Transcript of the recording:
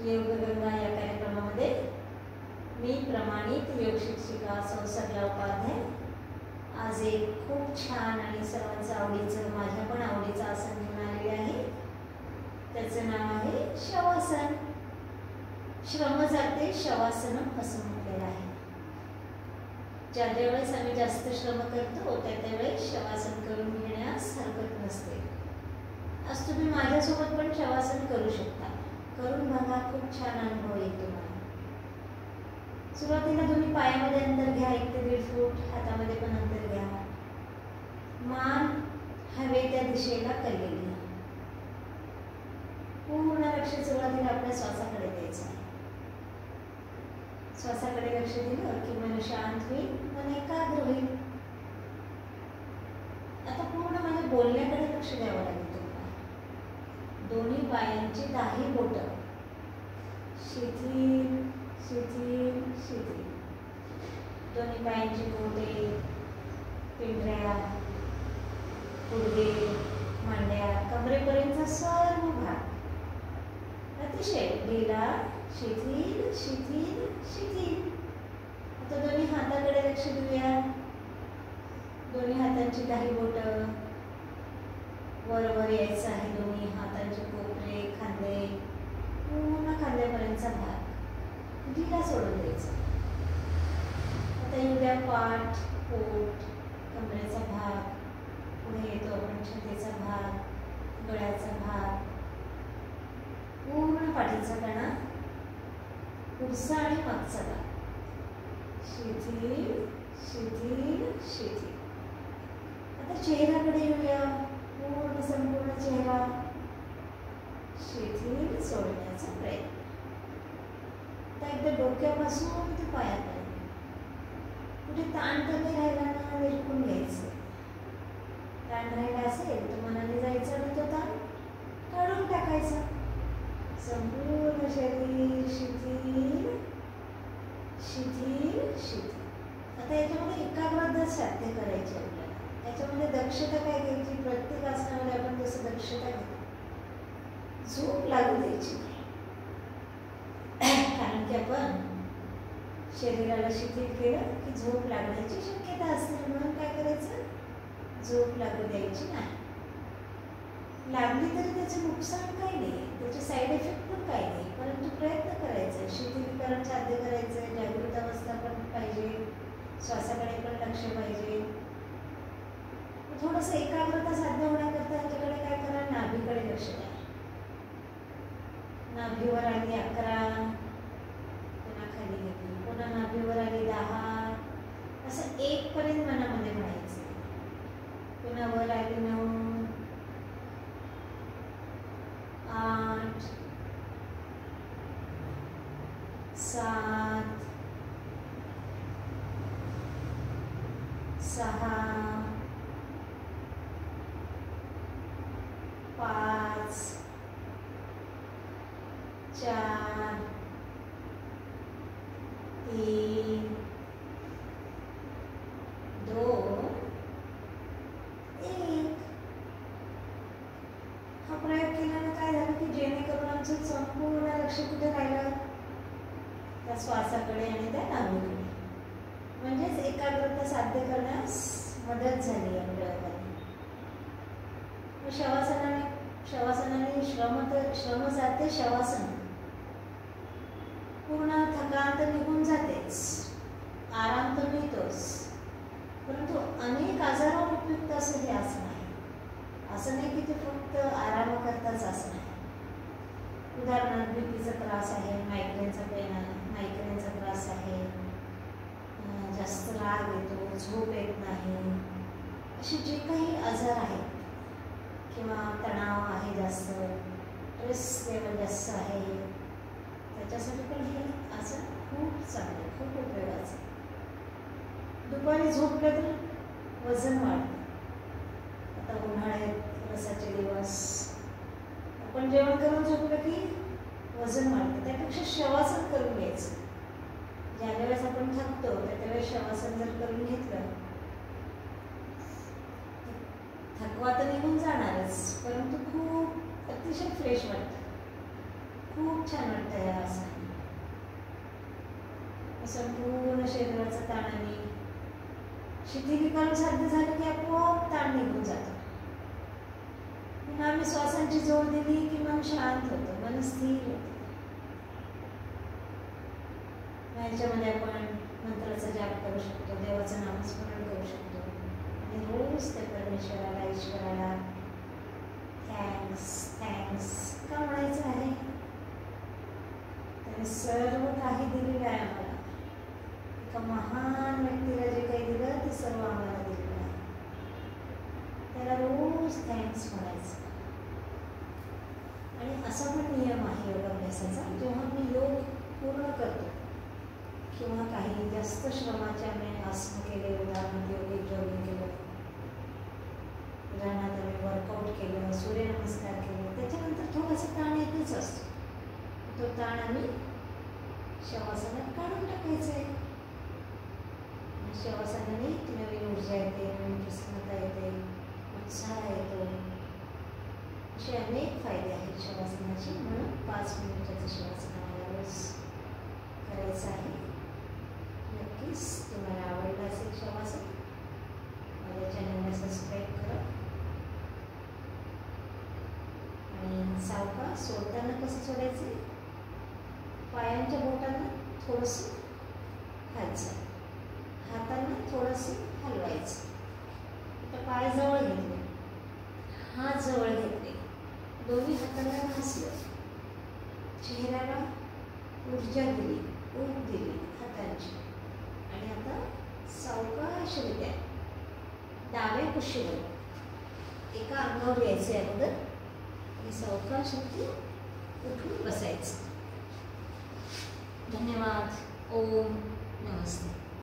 योगगंगा या कार्यक्रमामध्ये मी प्रमाणित योग शिक्षिका संसर्ग उपाध्याय आज एक खूप छान आणि सर्वांचं आवडीचं माझ्या पण आवडीचं आसन घेऊन आलेले आहे. त्याचं नाव आहे शवासन. श्रम जाते शवासनम असं म्हटलेलं आहे. ज्या वेळेस आम्ही जास्त श्रम करतो त्या वेळेस शवासन करून घेण्यास हरकत नसते. आज तुम्ही माझ्यासोबत पण शवासन करू शकता. करून बघा, खूप छान अनुभव येतो मला. सुरुवातीला दोन्ही पायामध्ये अंतर घ्या, 1 ते 1.5 फूट. हातामध्ये पण अंतर घ्या. मान हवेच्या दिशेला कललेली. पूर्ण लक्ष सुरुवातीला आपल्या श्वासाकडे द्यायचं आहे. श्वासाकडे लक्ष दिलं की मन शांत होईल, मन एकाग्र होईल. आता पूर्ण माझ्या बोलण्याकडे लक्ष द्यावं लागेल तुम्हाला. दोन्ही पायांची दाही बोटं शिथिल शिथिल शिथिल. दोन्ही पायांची बोटे, पिंढऱ्या, गुडघे, मांड्या, कमरेपर्यंतचा सर्व भाग अतिशय ढिला, शिथिल शिथिल शिथिल. आता दोन्ही हाताकडे लक्ष देऊया. दोन्ही हातांची दाही बोटं वर वर यायचं आहे. दोन्ही हातांचे कोपरे, खांदे, पूर्ण खांद्यापर्यंतचा भाग ढिला सोडून द्यायचा. आता येऊया पाठ, पोट, कमरेचा भाग, पुढे येतो आपण छातीचा भाग, गळ्याचा भाग, पूर्ण पाठीचा कणा, पुढचा आणि मागचा भाग शिथिल शिथिल शिथिल. आता चेहऱ्याकडे येऊया. पूर्ण संपूर्ण चेहरा शिथिल सोडण्याचा प्रयत्न. आता एकदा डोक्यापासून ते पायापर्यंत कुठे ताण तर नाही राहिला ना, विरकून घ्यायचं. ताण राहिला असेल तर मनाने जायचं आणि तो ताण काढून टाकायचा. संपूर्ण शरीर शिथिल शिथिल शिथिल. आता याच्यामध्ये एकाग्रता साध्य करायची आपल्याला. याच्यामध्ये दक्षता काय घ्यायची? प्रत्येक आसनामध्ये आपण जसं दक्षता घेतो, झोप लागू द्यायची नाही. कारण की आपण शरीराला शिथिल केलं की झोप लागण्याची शक्यता असते. म्हणून काय करायचं? झोप लागू द्यायची नाही. लागली तरी त्याचं नुकसान काही नाही, त्याचे साईड इफेक्ट पण काही नाही. परंतु प्रयत्न करायचा, शिथिलीकरण साध्य करायचं. जागृत अवस्था पण पाहिजे, श्वासाकडे पण लक्ष पाहिजे. थोडंसं एकाग्रता साध्य होण्याकरता ह्याच्याकडे काय करा? नाभीकडे लक्ष द्या. नाभीवर आली 11, पुन्हा खाली घेतली, पुन्हा नाभीवर आली 10, असं 1 पर्यंत मनामध्ये म्हणायचं. पुन्हा वर आली 9, 8, 7, 6, 5, 4, 3, 2, 1. हा प्रयोग केल्यानं काय झालं की जेणेकरून आमचं संपूर्ण लक्ष कुठे राहिलं? त्या श्वासाकडे आणि त्या नाभीकडे. म्हणजेच एकाग्रता साध्य करण्यास मदत झाली या प्रयोगाने. शवासनाने श्रम जाते शवासन. पूर्ण थकान तर निघून जातेच, आराम तर मिळतोच, परंतु अनेक आजारावर उपयुक्त असं हे आसन आहे. असं नाही की ते फक्त आराम करताच आसन आहे. उदाहरणार्थ बीपीचा त्रास आहे, मायग्रेनचा त्रास आहे, जास्त राग येतो, झोप येत नाही, असे जे काही आजार आहेत किंवा तणाव आहे, जास्त स्ट्रेस लेवल जास्त आहे, त्याच्यासाठी पण हे आसन खूप चांगलं, खूप उपयोगाचं. दुपारी झोपलं तर वजन वाढतं. आता उन्हाळ्यात रसाचे दिवस, आपण जेवण करून झोपलं की वजन वाढतं. त्यापेक्षा शवासन करून घ्यायचं. ज्या वेळेस आपण थकतो त्यावेळेस शवासन जर करून घेतलं, थकवा तर निघून जाणारच, परंतु खूप अतिशय फ्रेश वाटतं. खूप छान वाटतं या आसनाने. संपूर्ण शरीराचा ताण आणि शिथिलीकरण साध्य झालं की आपोआप ताण निघून जातो. मग आम्ही श्वासांची जोड दिली की मन शांत होतं, मन स्थिर होतं. याच्यामध्ये आपण मंत्राचा जाप करू शकतो, देवाचं नामस्मरण करू शकतो आणि रोज त्या परमेश्वराला, ईश्वराला थँक्स थँक्स का म्हणायचं आहे. त्याने सर्व काही दिलेलं आहे आम्हाला. एका महान व्यक्तीला जे काही दिलं ते सर्व आम्हाला दिलेलं आहे. त्याला रोज थँक्स म्हणायचं. आणि असा पण नियम आहे योग अभ्यासाचा, जेव्हा मी योग पूर्ण करतो किंवा काही जास्त श्रमाचे आम्ही आसन केले, उदाहरणार्थ योगिक जॉगिंग केलं, उदाहरणार्थ आम्ही वर्कआउट केलं, सूर्यनमस्कार केलं, त्याच्यानंतर थोडासा ताण येतच असतो. तो ताण आम्ही शवासनात काढून टाकायचा आहे. शवासनाने नवीन ऊर्जा येते, नवीन प्रसन्नता येते, उत्साह येतो. असे अनेक फायदे आहेत शवासनाचे. म्हणून 5 मिनिटाचं शवासन आम्हाला रोज करायचं आहे. नक्कीच तुम्हाला आवडलं असेल शवासन. माझ्या चॅनलला सबस्क्राईब करा आणि सावकाश सोडताना कसं सोडायचं, पायांच्या बोटांना थोडंसं खायचं, हातांना थोडंसं हलवायचं. आता पाय जवळ घेतले, हात जवळ घेतले, दोन्ही हातांना घासलं, चेहऱ्याला ऊर्जा दिली, ऊब दिली हातांची. आणि आता सावकाशरित्या डाव्या कुशीवर एका अंगावर यायचं अगोदर आणि सावकाशरित्या उठून बसायचं. धन्यवाद. ओम नमस्ते.